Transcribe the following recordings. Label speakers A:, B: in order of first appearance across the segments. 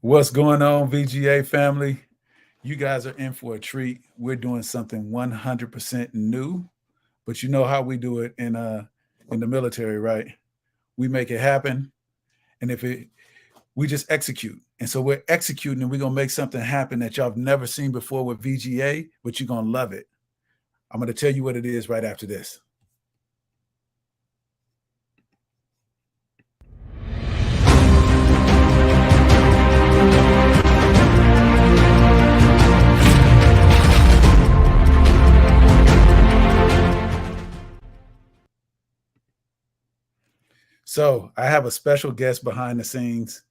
A: What's going on, VGA family? You guys are in for a treat. We're doing something 100% new, but you know how we do it in the military, right? We make it happen, and if it we just execute. And so we're executing, and we're gonna make something happen that y'all have never seen before with VGA, but you're gonna love it. I'm gonna tell you what it is right after this. So I have a special guest behind the scenes,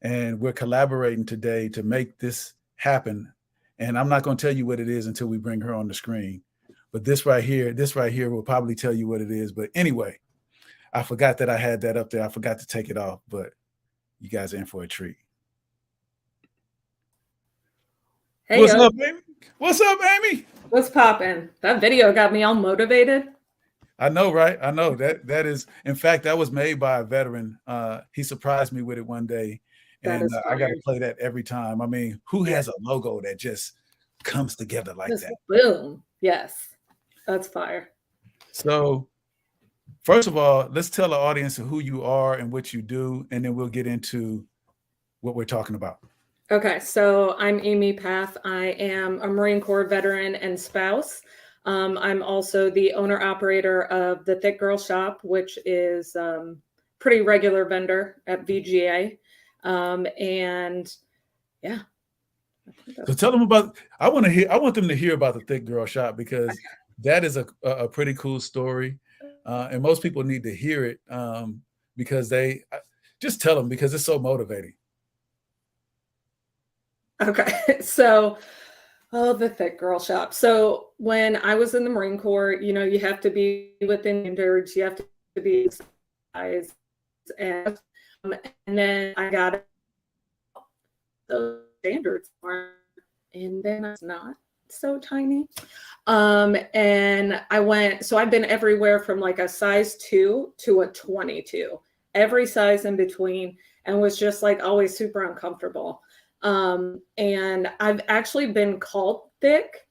A: and we're collaborating today to make this happen. And I'm not going to tell you what it is until we bring her on the screen. But this right here will probably tell you what it is. But anyway, I forgot that I had that up there. I forgot to take it off, but you guys are in for a treat.
B: Hey,
A: What's up, Amy? What's up, Amy?
B: What's poppin'? That video got me all motivated.
A: I know, right? I know that is. In fact, that was made by a veteran. He surprised me with it one day,
B: That
A: and
B: is
A: I got to
B: fire.
A: play that every time. I mean, who
B: Yeah.
A: has a logo that just comes together like
B: Just
A: that?
B: boom. Yes. That's fire.
A: So, first of all, let's tell the audience who you are and what you do, and then we'll get into what we're talking about.
B: Okay, so I'm Amy Paff. I am a Marine Corps veteran and spouse. I'm also the owner operator of the Thick Girl Shop, which is pretty regular vendor at VGA. And yeah.
A: So tell them about. I want to hear. I want them to hear about the Thick Girl Shop because that is a pretty cool story, and most people need to hear it because they just tell them because it's so motivating.
B: Okay, so the Thick Girl Shop. So when I was in the Marine Corps, you have to be within standards, you have to be size, and and then I got those standards, and then it's not so tiny. And I went, so I've been everywhere from like a size 2 to a 22, every size in between, and was just like always super uncomfortable. And I've actually been called thick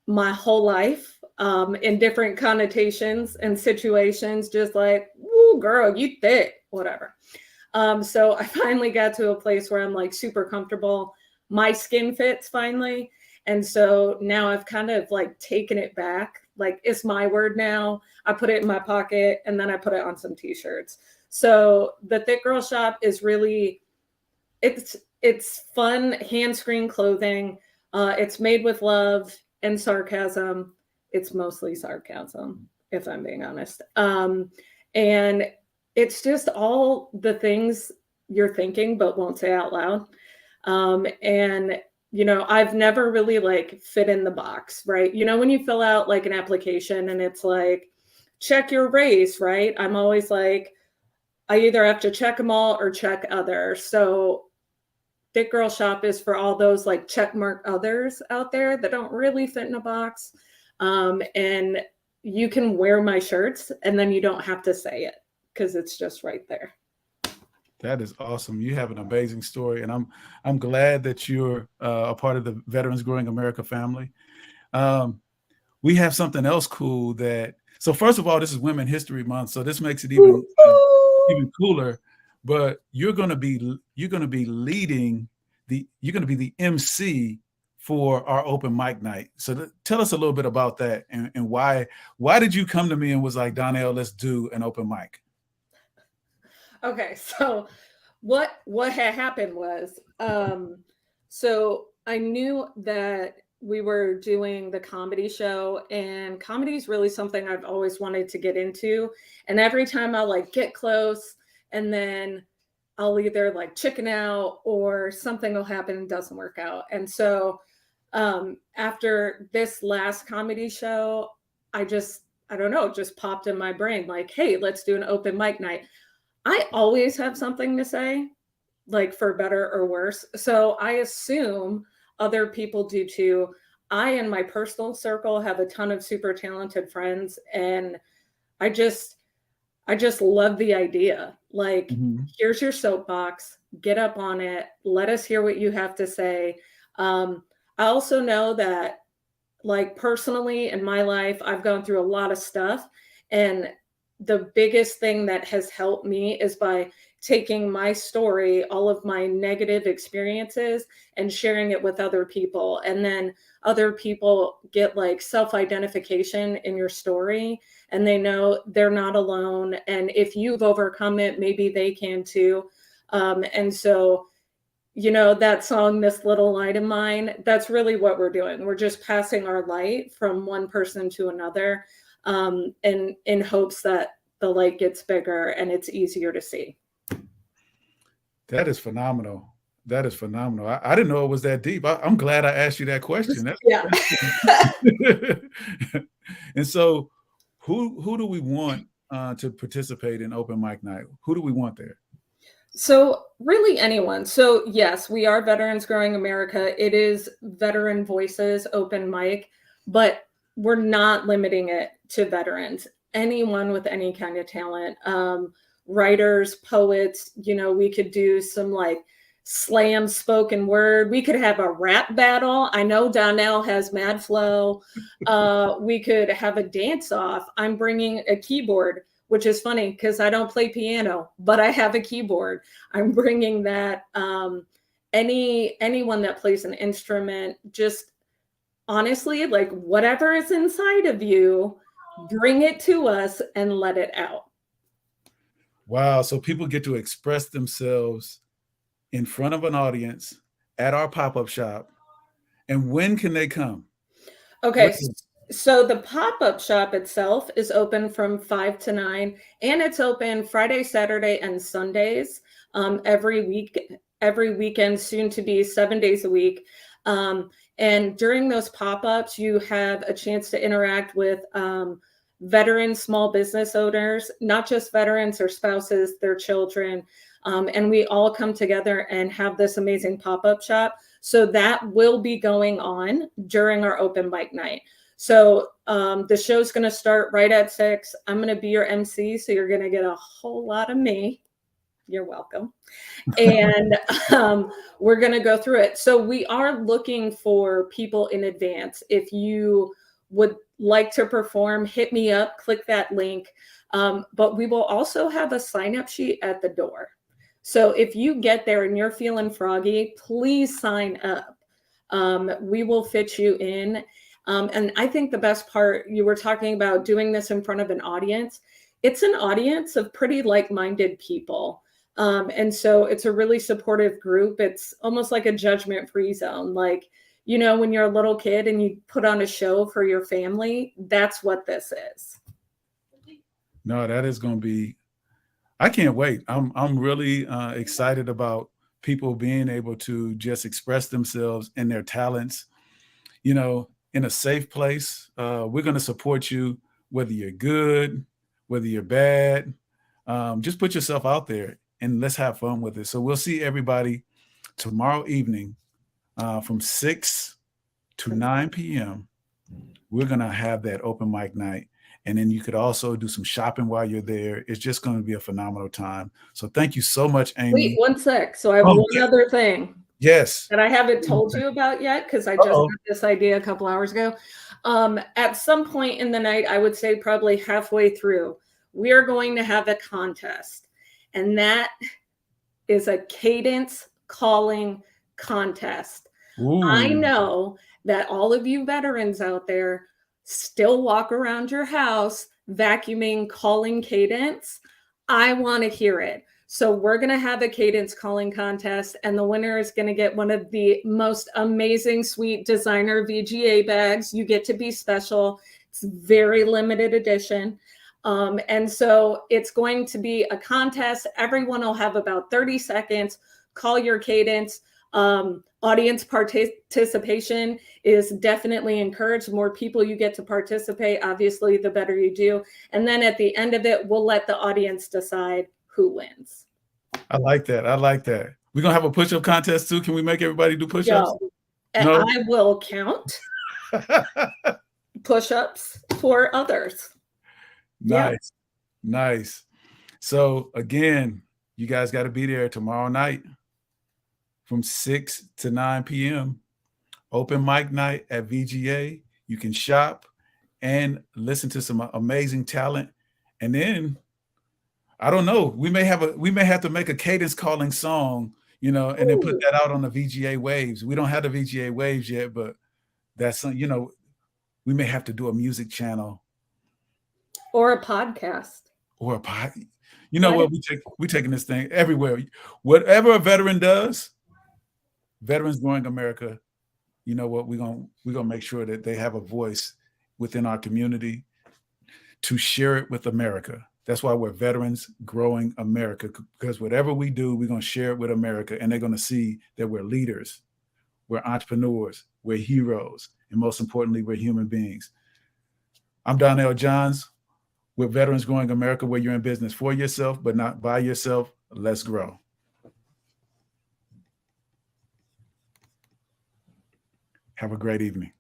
B: my whole life, in different connotations and situations, just like, "Woo, girl, you thick," whatever. So I finally got to a place where I'm like super comfortable. My skin fits finally. And so now I've kind of like taken it back. Like it's my word now. I put it in my pocket and then I put it on some t-shirts. So the Thick Girl Shop is really, it's fun hand screen clothing. It's made with love and sarcasm. It's mostly sarcasm, if I'm being honest. And it's just all the things you're thinking but won't say out loud. And I've never really like fit in the box, right? When you fill out like an application and it's like, check your race, right? I'm always like, I either have to check them all or check others. So Thick Girl Shop is for all those like check mark others out there that don't really fit in a box. And you can wear my shirts and then you don't have to say it because it's just right there.
A: That is awesome. You have an amazing story, and I'm glad that you're a part of the Veterans Growing America family. Um, we have something else cool that. So first of all, this is Women History Month, so this makes it even cooler. But you're going to be leading you're going to be the MC for our open mic night. So tell us a little bit about that and why did you come to me and was like, Donnell, let's do an open mic?
B: Okay, so what had happened was, so I knew that we were doing the comedy show, and comedy is really something I've always wanted to get into. And every time I like get close, and then I'll either like chicken out or something will happen and doesn't work out. And so after this last comedy show, I don't know, it just popped in my brain like, hey, let's do an open mic night. I always have something to say, like for better or worse. So I assume other people do too. I, in my personal circle, have a ton of super talented friends, and I I just love the idea. Like,
A: Mhm.
B: here's your soapbox, get up on it, let us hear what you have to say. I also know that, like, personally in my life, I've gone through a lot of stuff. And the biggest thing that has helped me is by taking my story, all of my negative experiences, and sharing it with other people. And then other people get like self identification in your story, and they know they're not alone. And if you've overcome it, maybe they can too. And so, that song, This Little Light of Mine, that's really what we're doing. We're just passing our light from one person to another, in hopes that the light gets bigger and it's easier to see.
A: That is phenomenal. That is phenomenal. I didn't know it was that deep. I'm glad I asked you that question.
B: Yeah.
A: And so, who do we want to participate in open mic night? Who do we want there?
B: So, really anyone. So, yes, we are Veterans Growing America. It is Veteran Voices open mic, but we're not limiting it to veterans. Anyone with any kind of talent, writers, poets, we could do some like slam spoken word. We could have a rap battle. I know Donnell has mad flow. We could have a dance off. I'm bringing a keyboard, which is funny because I don't play piano, but I have a keyboard. I'm bringing that. Anyone that plays an instrument, just honestly, like whatever is inside of you, bring it to us and let it out.
A: Wow. So people get to express themselves in front of an audience at our pop-up shop. And when can they come?
B: Okay. So the pop-up shop itself is open from 5 to 9, and it's open Friday, Saturday, and Sundays, every weekend, soon to be 7 days a week. And during those pop-ups, you have a chance to interact with veteran small business owners, not just veterans, or spouses, their children. And we all come together and have this amazing pop-up shop. So that will be going on during our open mic night. So the show's going to start right at 6. I'm going to be your MC, so you're going to get a whole lot of me. You're welcome. And we're going to go through it. So we are looking for people in advance. If you would like to perform, hit me up, click that link. But we will also have a sign-up sheet at the door. So if you get there and you're feeling froggy, please sign up. We will fit you in. And I think the best part, you were talking about doing this in front of an audience. It's an audience of pretty like-minded people. And so it's a really supportive group. It's almost like a judgment-free zone. Like, when you're a little kid and you put on a show for your family, that's what this is.
A: No, that is going to be, I can't wait. I'm really excited about people being able to just express themselves and their talents, in a safe place. We're going to support you, whether you're good, whether you're bad. Just put yourself out there and let's have fun with it. So we'll see everybody tomorrow evening from 6 to 9 p.m. We're going to have that open mic night. And then you could also do some shopping while you're there. It's just going to be a phenomenal time. So thank you so much, Amy.
B: Wait, one sec. So I have one other thing.
A: Yes.
B: That I haven't told you about yet, because I just got this idea a couple hours ago. At some point in the night, I would say probably halfway through, we are going to have a contest. And that is a cadence calling contest.
A: Ooh.
B: I know that all of you veterans out there still walk around your house vacuuming, calling cadence. I want to hear it. So we're going to have a cadence calling contest, and the winner is going to get one of the most amazing, sweet designer VGA bags. You get to be special. It's very limited edition. And so it's going to be a contest. Everyone will have about 30 seconds. Call your cadence. Audience participation is definitely encouraged. The more people you get to participate, obviously, the better you do. And then at the end of it, we'll let the audience decide who wins.
A: I like that. I like that. We're going to have a push-up contest too. Can we make everybody do push-ups?
B: No. I will count push-ups for others.
A: Nice. Yeah. Nice. So again, you guys got to be there tomorrow night from 6 to 9 p.m. Open mic night at VGA. You can shop and listen to some amazing talent. And then I don't know, we may have to make a cadence calling song, and then put
B: Ooh,
A: that out on the VGA waves. We don't have the VGA waves yet, but that's we may have to do a music channel
B: or a podcast,
A: or a pod. You know
B: right?
A: what? We taking this thing everywhere. Whatever a veteran does, Veterans Growing America, you know what? We're gonna make sure that they have a voice within our community to share it with America. That's why we're Veterans Growing America, because whatever we do, we're gonna share it with America, and they're gonna see that we're leaders, we're entrepreneurs, we're heroes, and most importantly, we're human beings. I'm Donnell Johns. We're Veterans Growing America, where you're in business for yourself, but not by yourself. Let's grow. Have a great evening.